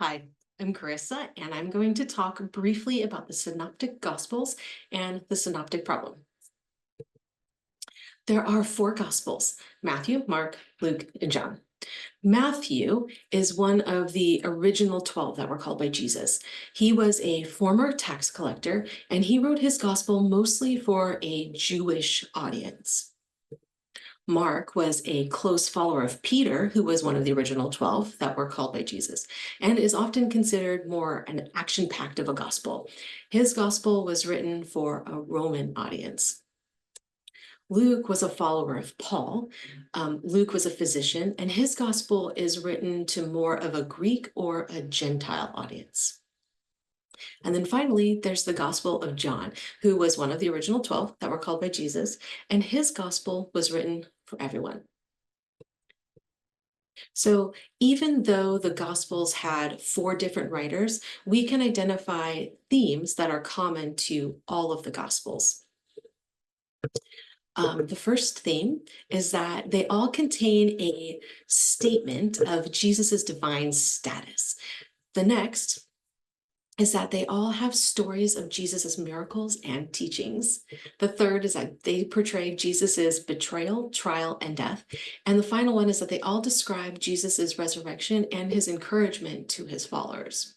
Hi, I'm Carissa, and I'm going to talk briefly about the Synoptic Gospels and the Synoptic Problem. There are four Gospels: Matthew, Mark, Luke, and John. Matthew is one of the original 12 that were called by Jesus. He was a former tax collector, and he wrote his Gospel mostly for a Jewish audience. Mark was a close follower of Peter, who was one of the original 12 that were called by Jesus, and is often considered more an action-packed of a gospel. His gospel was written for a Roman audience. Luke was a follower of Paul. Luke was a physician, and his gospel is written to more of a Greek or a Gentile audience. And then finally, there's the Gospel of John, who was one of the original 12 that were called by Jesus, and his gospel was written for everyone. So even though the Gospels had four different writers, we can identify themes that are common to all of the Gospels. The first theme is that they all contain a statement of Jesus's divine status. The next is that they all have stories of Jesus's miracles and teachings. The third is that they portray Jesus's betrayal, trial, and death. And the final one is that they all describe Jesus's resurrection and his encouragement to his followers.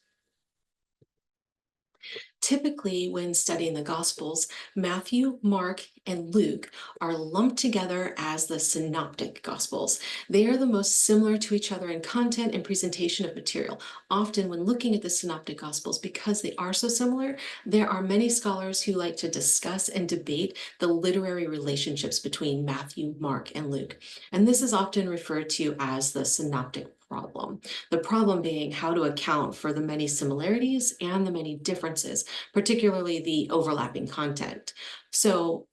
Typically, when studying the Gospels, Matthew, Mark, and Luke are lumped together as the Synoptic Gospels. They are the most similar to each other in content and presentation of material. Often, when looking at the Synoptic Gospels, because they are so similar, there are many scholars who like to discuss and debate the literary relationships between Matthew, Mark, and Luke. And this is often referred to as the Synoptic Problem. The problem being how to account for the many similarities and the many differences, particularly the overlapping content. So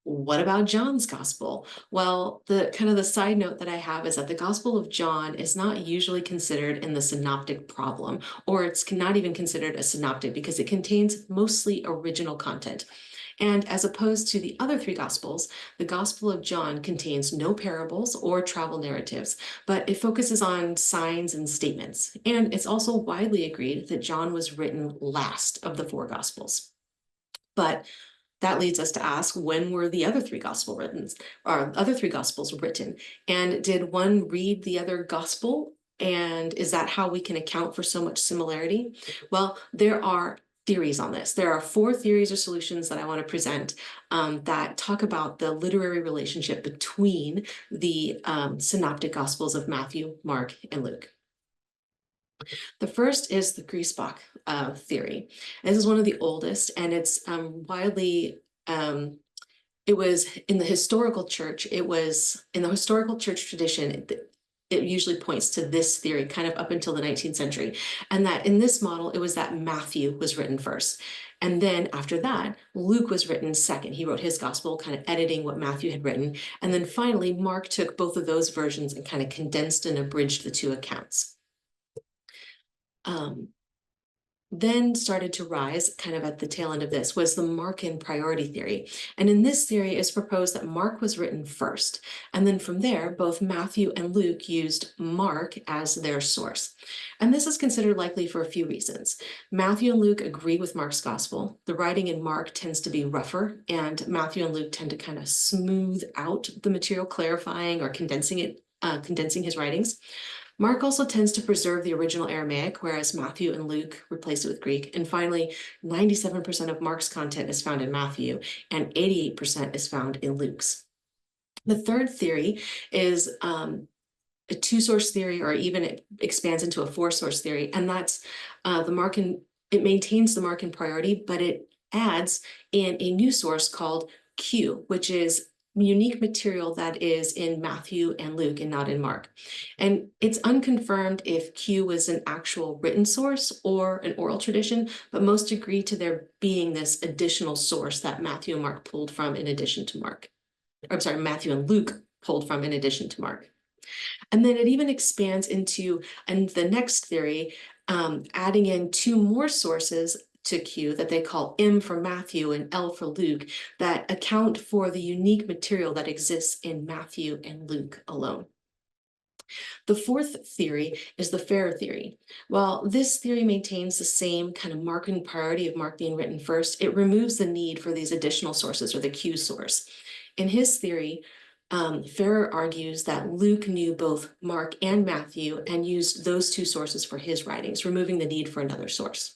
what about John's gospel? Well, the side note that I have is that the Gospel of John is not usually considered in the Synoptic Problem, or it's not even considered a synoptic because it contains mostly original content. And as opposed to the other three Gospels, the Gospel of John contains no parables or travel narratives, but it focuses on signs and statements. And it's also widely agreed that John was written last of the four Gospels. But that leads us to ask, when were the other three Gospels written? And did one read the other Gospel? And is that how we can account for so much similarity? Well, there are theories on this. There are four theories or solutions that I want to present that talk about the literary relationship between the synoptic Gospels of Matthew, Mark, and Luke. The first is the Griesbach theory. This is one of the oldest, and it's widely it was in the historical church. It was in the historical church tradition. It usually points to this theory kind of up until the 19th century. And that in this model, it was that Matthew was written first. And then after that, Luke was written second. He wrote his gospel, kind of editing what Matthew had written. And then finally, Mark took both of those versions and kind of condensed and abridged the two accounts. Then started to rise kind of at the tail end of this was the Markan Priority theory. And in this theory, it's proposed that Mark was written first. And then from there, both Matthew and Luke used Mark as their source. And this is considered likely for a few reasons. Matthew and Luke agree with Mark's gospel. The writing in Mark tends to be rougher, and Matthew and Luke tend to kind of smooth out the material, clarifying or condensing his writings. Mark also tends to preserve the original Aramaic, whereas Matthew and Luke replace it with Greek. And finally, 97% of Mark's content is found in Matthew, and 88% is found in Luke's. The third theory is a two-source theory, or even it expands into a four-source theory, and that's it maintains the Markan priority, but it adds in a new source called Q, which is unique material that is in Matthew and Luke and not in Mark. And it's unconfirmed if Q was an actual written source or an oral tradition, but most agree to there being this additional source that Matthew and Mark pulled from in addition to Mark. I'm sorry, Matthew and Luke pulled from in addition to Mark. And then it even expands into, and the next theory, adding in two more sources to Q that they call M for Matthew and L for Luke that account for the unique material that exists in Matthew and Luke alone. The fourth theory is the Farrer theory. While this theory maintains the same kind of Markan priority of Mark being written first, it removes the need for these additional sources or the Q source. In his theory, Farrer argues that Luke knew both Mark and Matthew and used those two sources for his writings, removing the need for another source.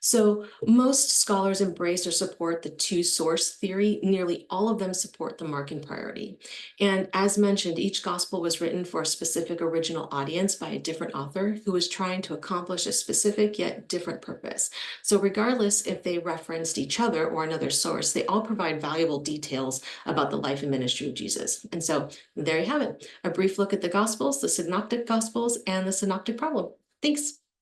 So most scholars embrace or support the two-source theory. Nearly all of them support the Markan priority. And as mentioned, each gospel was written for a specific original audience by a different author who was trying to accomplish a specific yet different purpose. So regardless if they referenced each other or another source, they all provide valuable details about the life and ministry of Jesus. And so there you have it, a brief look at the Gospels, the Synoptic Gospels, and the Synoptic Problem. Thanks.